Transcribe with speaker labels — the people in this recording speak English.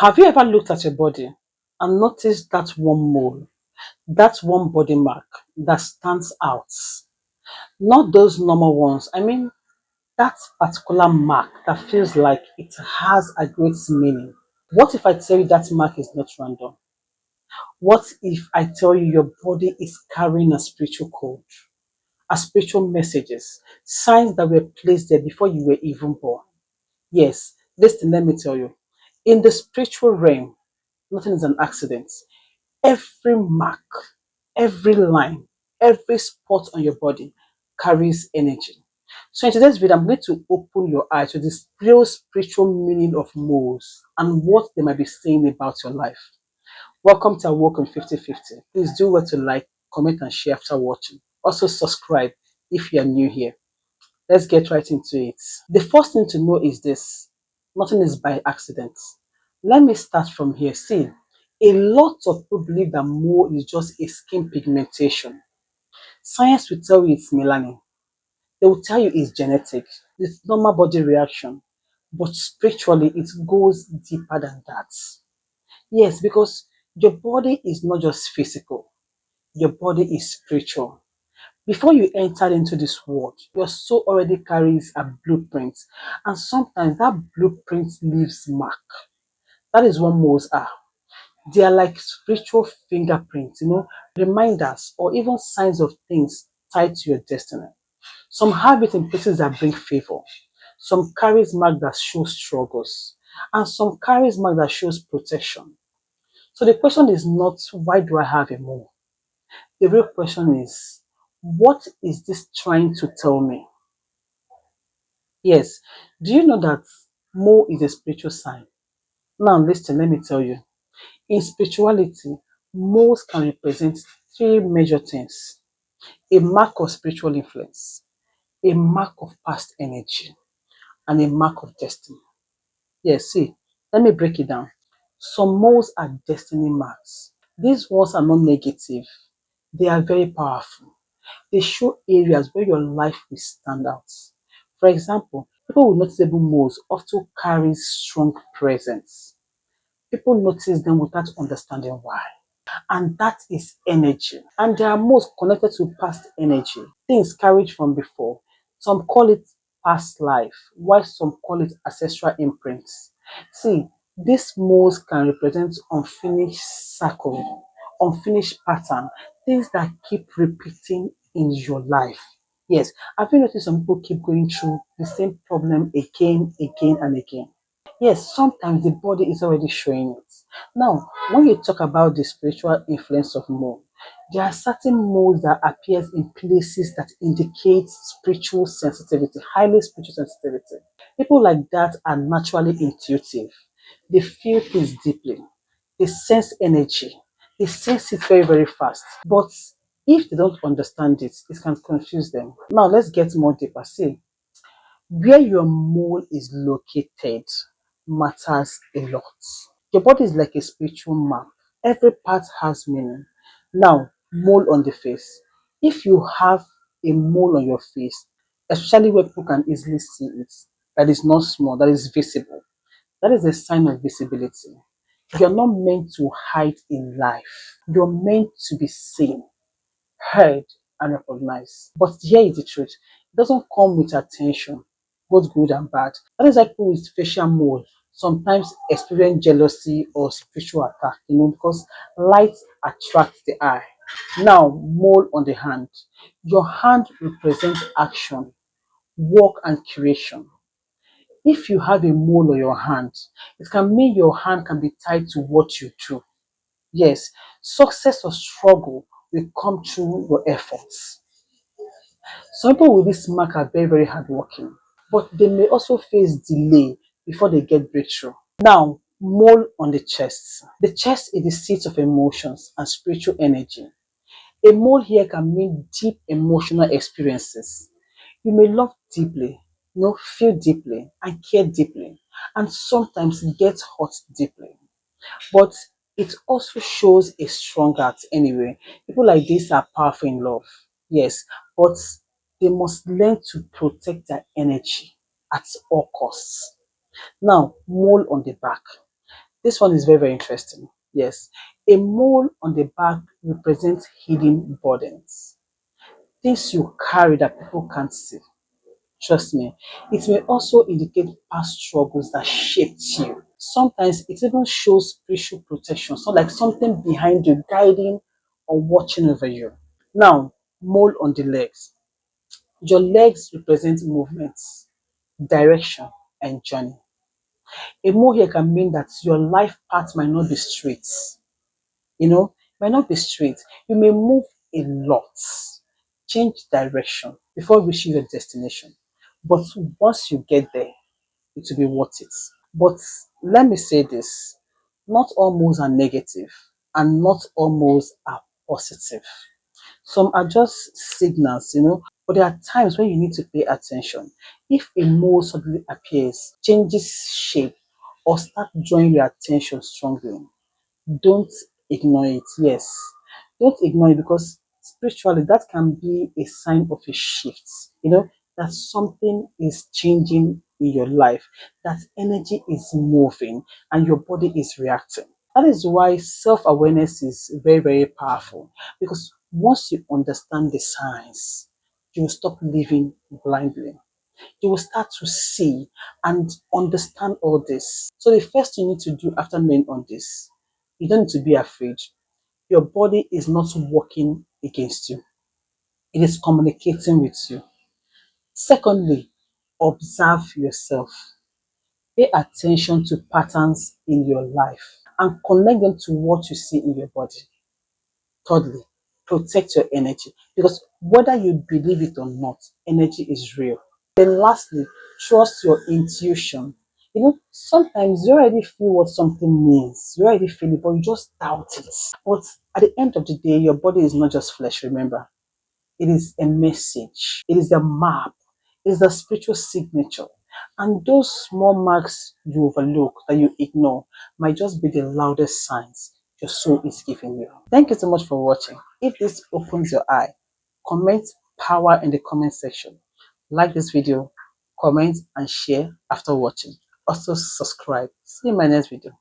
Speaker 1: Have you ever looked at your body and noticed that one mole, that one body mark that stands out? Not those normal ones. I mean, that particular mark that feels like it has a great meaning. What if I tell you that mark is not random? What if I tell you your body is carrying a spiritual code, a spiritual messages, signs that were placed there before you were even born? Yes, listen, let me tell you. In the spiritual realm, nothing is an accident. Every mark, every line, every spot on your body carries energy. So in today's video, I'm going to open your eyes to this real spiritual meaning of moles and what they might be saying about your life. Welcome to our Walk on 50/50. Please do what to like, comment, and share after watching. Also subscribe if you are new here. Let's get right into it. The first thing to know is this: nothing is by accident. Let me start from here. See, a lot of people believe that mole is just a skin pigmentation. Science will tell you it's melanin. They will tell you it's genetic. It's normal body reaction. But spiritually, it goes deeper than that. Yes, because your body is not just physical. Your body is spiritual. Before you entered into this world, your soul already carries a blueprint, and sometimes that blueprint leaves mark. That is what moles are. They are like spiritual fingerprints, reminders or even signs of things tied to your destiny. Some have it in places that bring favor. Some carries mark that shows struggles, and some carries mark that shows protection. So the question is not why do I have a mole? The real question is, what is this trying to tell me? Yes. Do you know that mole is a spiritual sign? Now listen, let me tell you. In spirituality, moles can represent three major things: a mark of spiritual influence, a mark of past energy, and a mark of destiny. Yes, see, let me break it down. Some moles are destiny marks. These ones are not negative, they are very powerful. They show areas where your life will stand out. For example, people with noticeable moles often carry strong presence. People notice them without understanding why. And that is energy. And they are most connected to past energy, things carried from before. Some call it past life, while some call it ancestral imprints. See, these modes can represent unfinished circle, unfinished pattern, things that keep repeating in your life. Yes, have you noticed some people keep going through the same problem again, again, and again? Yes, sometimes the body is already showing it. Now, when you talk about the spiritual influence of mold, there are certain molds that appears in places that indicate spiritual sensitivity, highly spiritual sensitivity. People like that are naturally intuitive. They feel things deeply. They sense energy. They sense it very, very fast. But if they don't understand it, it can confuse them. Now, let's get more deeper. See, where your mole is located matters a lot. Your body is like a spiritual map. Every part has meaning. Now, mole on the face. If you have a mole on your face, especially where people can easily see it, that is not small, that is visible, that is a sign of visibility. You're not meant to hide in life. You're meant to be seen, heard, and recognized. But here is the truth: it doesn't come with attention, both good and bad. That is why people with facial mole sometimes experience jealousy or spiritual attack, because light attracts the eye. Now, mole on the hand. Your hand represents action, work, and creation. If you have a mole on your hand, it can mean your hand can be tied to what you do. Yes, success or struggle will come through your efforts. Some people with this mark are very, very hardworking, but they may also face delay before they get breakthrough. Now, mole on the chest. The chest is the seat of emotions and spiritual energy. A mole here can mean deep emotional experiences. You may love deeply, feel deeply, and care deeply, and sometimes get hurt deeply. But it also shows a strong heart anyway. People like this are powerful in love, yes, but they must learn to protect their energy at all costs. Now, mole on the back. This one is very, very interesting. Yes. A mole on the back represents hidden burdens, things you carry that people can't see. Trust me. It may also indicate past struggles that shaped you. Sometimes it even shows spiritual protection, so like something behind you, guiding or watching over you. Now, mole on the legs. Your legs represent movements, direction, and journey. A mole here can mean that your life path might not be straight, might not be straight. You may move a lot, change direction before reaching your destination. But once you get there, it will be worth it. But let me say this, not all moves are negative and not all moves are positive. Some are just signals, but there are times when you need to pay attention. If a mole suddenly appears, changes shape, or start drawing your attention strongly, don't ignore it. Yes, don't ignore it, because spiritually that can be a sign of a shift, that something is changing in your life, that energy is moving and your body is reacting. That is why self-awareness is very, very powerful, because once you understand the signs, you will stop living blindly. You will start to see and understand all this. So the first thing you need to do after knowing all this, you don't need to be afraid. Your body is not working against you. It is communicating with you. Secondly, observe yourself. Pay attention to patterns in your life and connect them to what you see in your body. Thirdly, protect your energy, because whether you believe it or not, energy is real. Then lastly, trust your intuition. Sometimes you already feel what something means. You already feel it, but you just doubt it. But at the end of the day, your body is not just flesh, remember. It is a message. It is a map. It is a spiritual signature. And those small marks you overlook, that you ignore, might just be the loudest signs your soul is giving you. Thank you so much for watching. If this opens your eye, comment power in the comment section. Like this video, comment and share after watching. Also subscribe. See you in my next video.